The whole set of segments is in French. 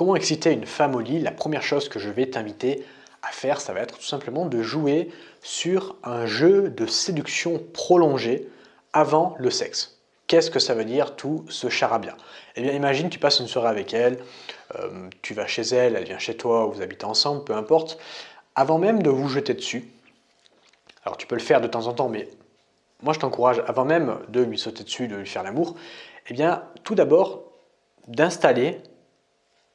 Comment exciter une femme au lit? La première chose que je vais t'inviter à faire, ça va être tout simplement de jouer sur un jeu de séduction prolongé avant le sexe. Qu'est-ce que ça veut dire tout ce charabia? Eh bien, imagine, tu passes une soirée avec elle, tu vas chez elle, elle vient chez toi, vous habitez ensemble, peu importe. Avant même de vous jeter dessus, alors tu peux le faire de temps en temps, mais moi je t'encourage, avant même de lui sauter dessus, de lui faire l'amour, eh bien, tout d'abord, d'installer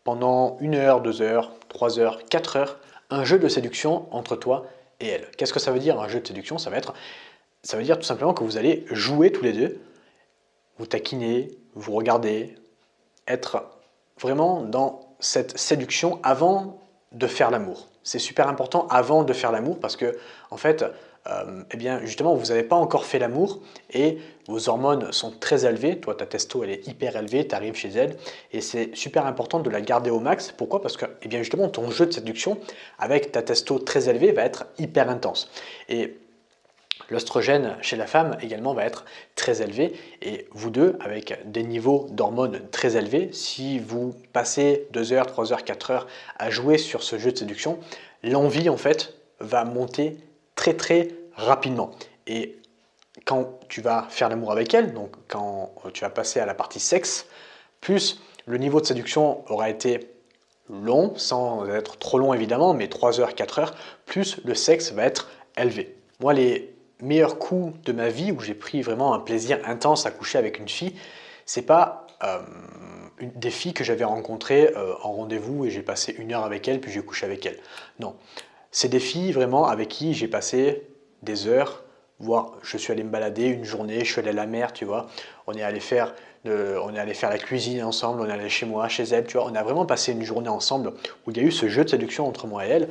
pendant 1 heure, 2 heures, 3 heures, 4 heures, un jeu de séduction entre toi et elle. Qu'est-ce que ça veut dire un jeu de séduction? Ça veut dire tout simplement que vous allez jouer tous les deux, vous taquiner, vous regarder, être vraiment dans cette séduction avant de faire l'amour. C'est super important avant de faire l'amour parce que, en fait, eh bien, justement, vous n'avez pas encore fait l'amour et vos hormones sont très élevées. Toi, ta testo, elle est hyper élevée, tu arrives chez elle et c'est super important de la garder au max. Pourquoi? Parce que, eh bien, justement, ton jeu de séduction avec ta testo très élevée va être hyper intense. Et l'oestrogène chez la femme également va être très élevé et vous deux, avec des niveaux d'hormones très élevés, si vous passez 2 heures, 3 heures, 4 heures à jouer sur ce jeu de séduction, l'envie en fait va monter très rapidement. Et quand tu vas faire l'amour avec elle, donc quand tu vas passer à la partie sexe, plus le niveau de séduction aura été long, sans être trop long évidemment, mais 3 heures, 4 heures, plus le sexe va être élevé. Moi, les meilleurs coups de ma vie où j'ai pris vraiment un plaisir intense à coucher avec une fille, c'est pas des filles que j'avais rencontrées en rendez-vous et j'ai passé 1 heure avec elle puis j'ai couché avec elle. Non, c'est des filles vraiment avec qui j'ai passé des heures, voire je suis allé me balader une journée, je suis allé à la mer, tu vois, on est allé faire la cuisine ensemble, on est allé chez moi, chez elle, tu vois, on a vraiment passé une journée ensemble où il y a eu ce jeu de séduction entre moi et elle.